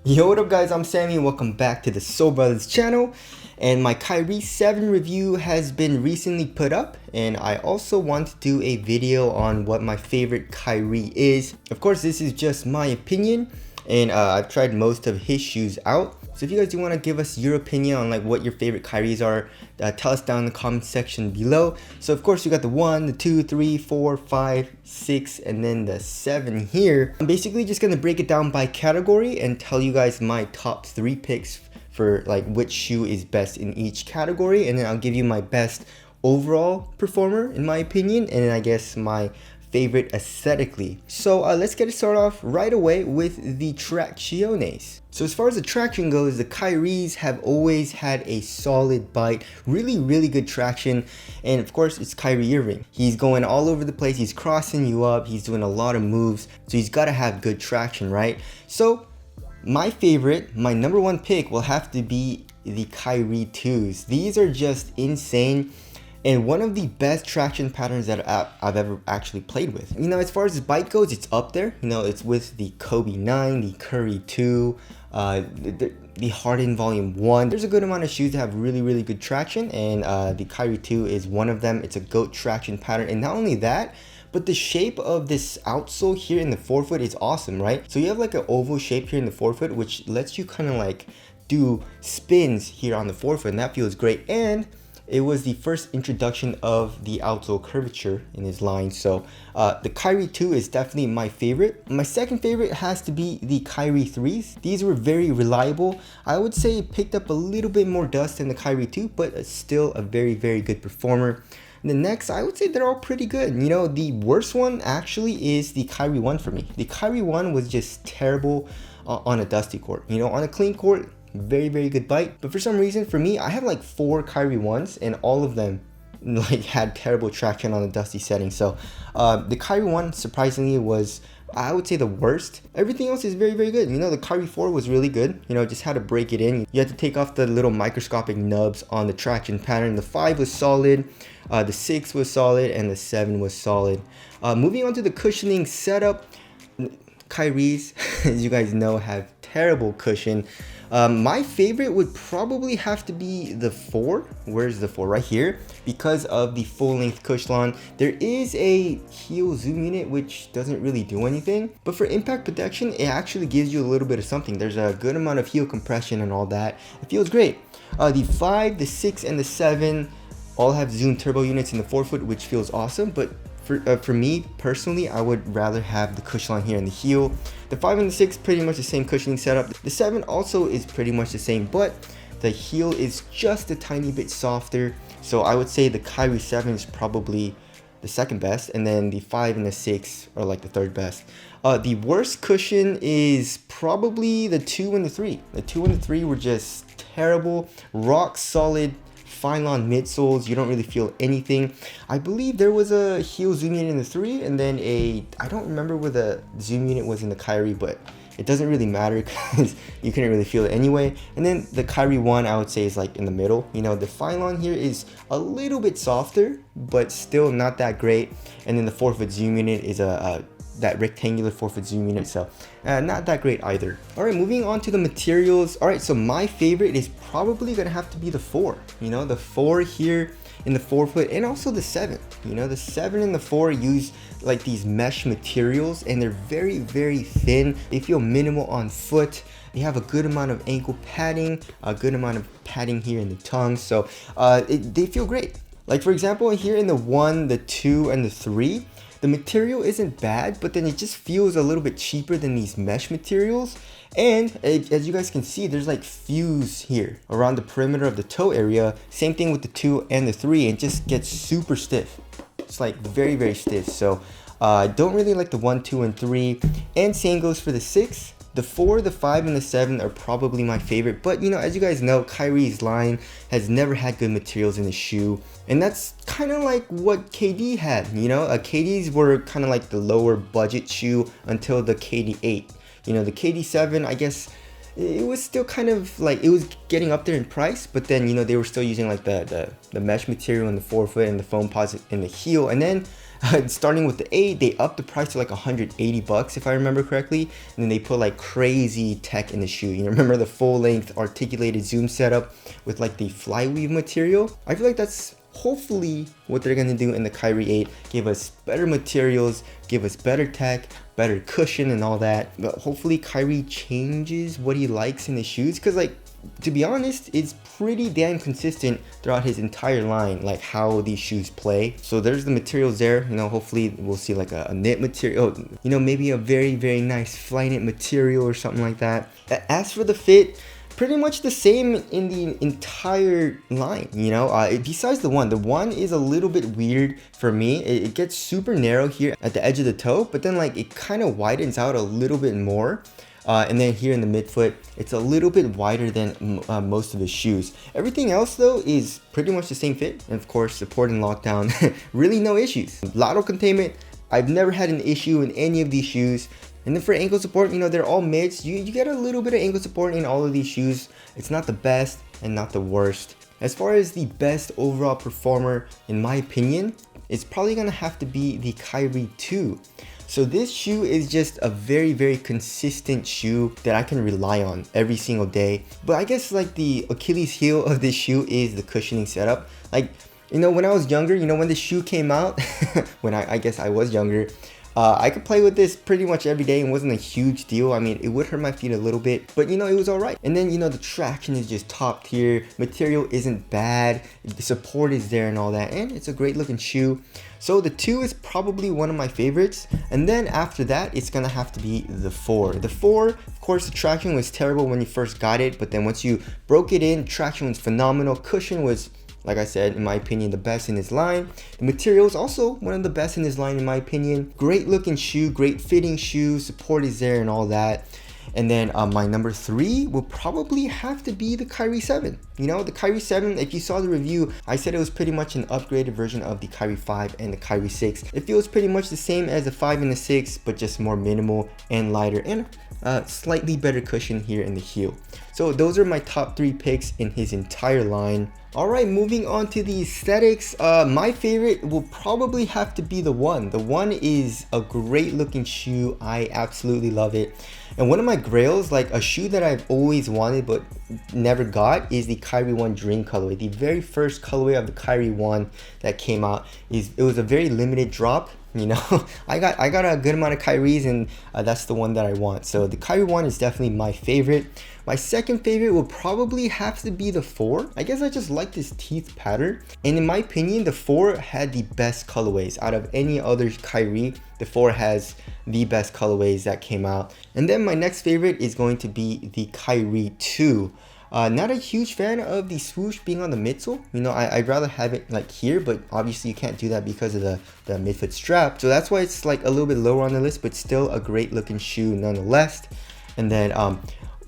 Yo, what up guys, I'm Sammy and welcome back to the Soul Brothers channel. And my Kyrie 7 review has been recently put up, and I also want to do a video on what my favorite Kyrie is. Of course, this is just my opinion, and I've tried most of his shoes out. So if you guys do want to give us your opinion on like what your favorite Kyries are, tell us down in the comment section below. So of course you got the 1, the 2, 3, 4, 5, 6, and then the 7 here. I'm basically just going to break it down by category and tell you guys my top 3 picks for like which shoe is best in each category, and then I'll give you my best overall performer in my opinion, and then I guess my favorite aesthetically. So let's get it started off right away with the Tracciones. So as far as the traction goes, the Kyries have always had a solid bite, really good traction, and of course it's Kyrie Irving. He's going all over the place, he's crossing you up, he's doing a lot of moves, so he's got to have good traction, right? So my favorite, my number 1 pick will have to be the Kyrie 2s. These are just insane and one of the best traction patterns that I've ever actually played with. You know, as far as the bite goes, it's up there. You know, it's with the Kobe 9, the Curry 2, the Harden Volume 1. There's a good amount of shoes that have really good traction, and the Kyrie 2 is one of them. It's a GOAT traction pattern, and not only that, but the shape of this outsole here in the forefoot is awesome, right? So you have like an oval shape here in the forefoot, which lets you kind of like do spins here on the forefoot, and that feels great. And it was the first introduction of the outsole curvature in his line. So the Kyrie 2 is definitely my favorite. My second favorite has to be the Kyrie 3s. These were very reliable. I would say it picked up a little bit more dust than the Kyrie 2, but still a very good performer. The next, I would say they're all pretty good. You know, the worst one actually is the Kyrie 1 for me. The Kyrie 1 was just terrible on a dusty court. You know, on a clean court, very good bite. But for some reason, for me, I have like 4 Kyrie 1s, and all of them like had terrible traction on a dusty setting. So the Kyrie 1 surprisingly was, I would say, the worst. Everything else is very good. You know, the Kyrie 4 was really good. You know, just had to break it in. You had to take off the little microscopic nubs on the traction pattern. The 5 was solid, the 6 was solid, and the 7 was solid. Moving on to the cushioning setup, Kyries, as you guys know, have terrible cushion. My favorite would probably have to be the 4. Where's the 4? Right here. Because of the full length cushion. There is a heel zoom unit which doesn't really do anything, but for impact protection it actually gives you a little bit of something. There's a good amount of heel compression and all that. It feels great. The 5, the 6, and the 7 all have zoom turbo units in the forefoot, which feels awesome, but for me personally, I would rather have the cushion here in the heel. The 5 and the 6 pretty much the same cushioning setup. The 7 also is pretty much the same, but the heel is just a tiny bit softer. So I would say the Kyrie 7 is probably the second best, and then the 5 and the 6 are like the third best. The worst cushion is probably the 2 and the 3. The 2 and the 3 were just terrible, rock solid fine line midsoles. You don't really feel anything. I believe there was a heel zoom unit in the 3, and then I don't remember where the zoom unit was in the Kyrie, but it doesn't really matter because you couldn't really feel it anyway. And then the Kyrie 1, I would say, is like in the middle. You know, the fine line here is a little bit softer, but still not that great. And then the forefoot zoom unit is that rectangular forefoot zoom unit, so not that great either. All right, moving on to the materials. All right, so my favorite is probably gonna have to be the 4. You know, the 4 here in the forefoot, and also the 7. You know, the 7 and the 4 use like these mesh materials, and they're very thin. They feel minimal on foot. They have a good amount of ankle padding, a good amount of padding here in the tongue, so they feel great. Like for example, here in the 1, the 2, and the 3, the material isn't bad, but then it just feels a little bit cheaper than these mesh materials. And as you guys can see, there's like fuse here around the perimeter of the toe area. Same thing with the 2 and the 3, and it just gets super stiff. It's like very stiff. So I don't really like the 1, 2, and 3. And same goes for the 6. The 4, the 5, and the 7 are probably my favorite, but you know, as you guys know, Kyrie's line has never had good materials in the shoe, and that's kind of like what KD had. You know, KD's were kind of like the lower budget shoe until the KD 8. You know, the KD 7, I guess it was still kind of like, it was getting up there in price, but then, you know, they were still using like the mesh material in the forefoot and the foam posit in the heel. And then Starting with the 8, they upped the price to like 180 bucks if I remember correctly, and then they put like crazy tech in the shoe. You know, remember the full length articulated zoom setup with like the flyweave material? I feel like that's hopefully what they're gonna do in the Kyrie 8. Give us better materials, give us better tech, better cushion and all that. But hopefully Kyrie changes what he likes in the shoes, because like, to be honest, it's pretty damn consistent throughout his entire line, like how these shoes play. So there's the materials there, you know, hopefully we'll see like a knit material, you know, maybe a very, very nice Flyknit material or something like that. As for the fit, pretty much the same in the entire line, you know, besides the one is a little bit weird for me. It gets super narrow here at the edge of the toe, but then like it kind of widens out a little bit more. And then here in the midfoot, it's a little bit wider than most of his shoes. Everything else though is pretty much the same fit. And of course, support and lockdown, really no issues. Lateral containment, I've never had an issue in any of these shoes. And then for ankle support, you know, they're all mids. You get a little bit of ankle support in all of these shoes. It's not the best and not the worst. As far as the best overall performer, in my opinion, it's probably gonna have to be the Kyrie 2. So this shoe is just a very, very consistent shoe that I can rely on every single day. But I guess like the Achilles heel of this shoe is the cushioning setup. Like, you know, when I was younger, you know, when the shoe came out, when I guess I was younger, I could play with this pretty much every day and wasn't a huge deal. I mean, it would hurt my feet a little bit, but you know, it was all right. And then, you know, the traction is just top tier. Material isn't bad. The support is there and all that. And it's a great looking shoe. So the 2 is probably one of my favorites. And then after that, it's gonna have to be the 4. The 4, of course, the traction was terrible when you first got it, but then once you broke it in, traction was phenomenal. Cushion was, like I said, in my opinion, the best in his line. The material is also one of the best in his line, in my opinion. Great looking shoe, great fitting shoe, support is there and all that. And then my number 3 will probably have to be the Kyrie 7. You know, the Kyrie 7, if you saw the review, I said it was pretty much an upgraded version of the Kyrie 5 and the Kyrie 6. It feels pretty much the same as the 5 and the 6, but just more minimal and lighter, and slightly better cushion here in the heel. So those are my top 3 picks in his entire line. Alright, moving on to the aesthetics. My favorite will probably have to be the 1. The 1 is a great looking shoe. I absolutely love it. And one of my grails, like a shoe that I've always wanted but never got, is the Kyrie 1 Dream colorway. The very first colorway of the Kyrie 1 that came out, it was a very limited drop. You know, I got a good amount of Kyries, and that's the one that I want. So the Kyrie 1 is definitely my favorite. My second favorite will probably have to be the 4. I guess I just like this teeth pattern. And in my opinion, the 4 had the best colorways. Out of any other Kyrie, the 4 has the best colorways that came out. And then my next favorite is going to be the Kyrie 2. Not a huge fan of the swoosh being on the midsole. You know, I'd rather have it like here, but obviously you can't do that because of the midfoot strap. So that's why it's like a little bit lower on the list, but still a great looking shoe nonetheless. And then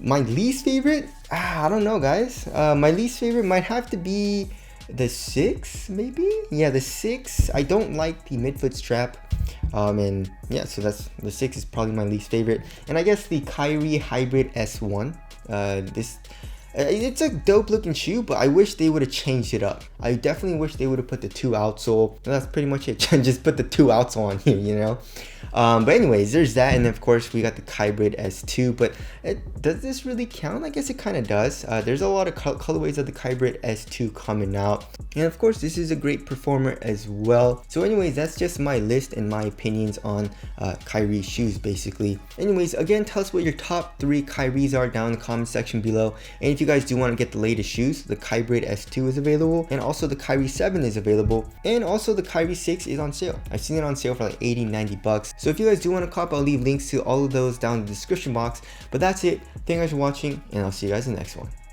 my least favorite, I don't know guys. My least favorite might have to be the 6 maybe? Yeah, the 6. I don't like the midfoot strap. And yeah, so that's the 6 is probably my least favorite. And I guess the Kyrie Hybrid S1. It's a dope looking shoe, but I wish they would have changed it up. I definitely wish they would have put the 2 outsole. That's pretty much it. Just put the 2 outsole on here, you know. But anyways, there's that, and then of course we got the Hybrid S2. But does this really count? I guess it kind of does. There's a lot of colorways of the Hybrid S2 coming out, and of course this is a great performer as well. So anyways, that's just my list and my opinions on Kyrie shoes basically. Anyways, again, tell us what your top 3 Kyries are down in the comment section below. And if you guys do want to get the latest shoes, the Hybrid S2 is available, and also the Kyrie 7 is available, and also the Kyrie 6 is on sale. I've seen it on sale for like 80-90 bucks. So if you guys do want to cop, I'll leave links to all of those down in the description box. But that's it. Thank you guys for watching, and I'll see you guys in the next one.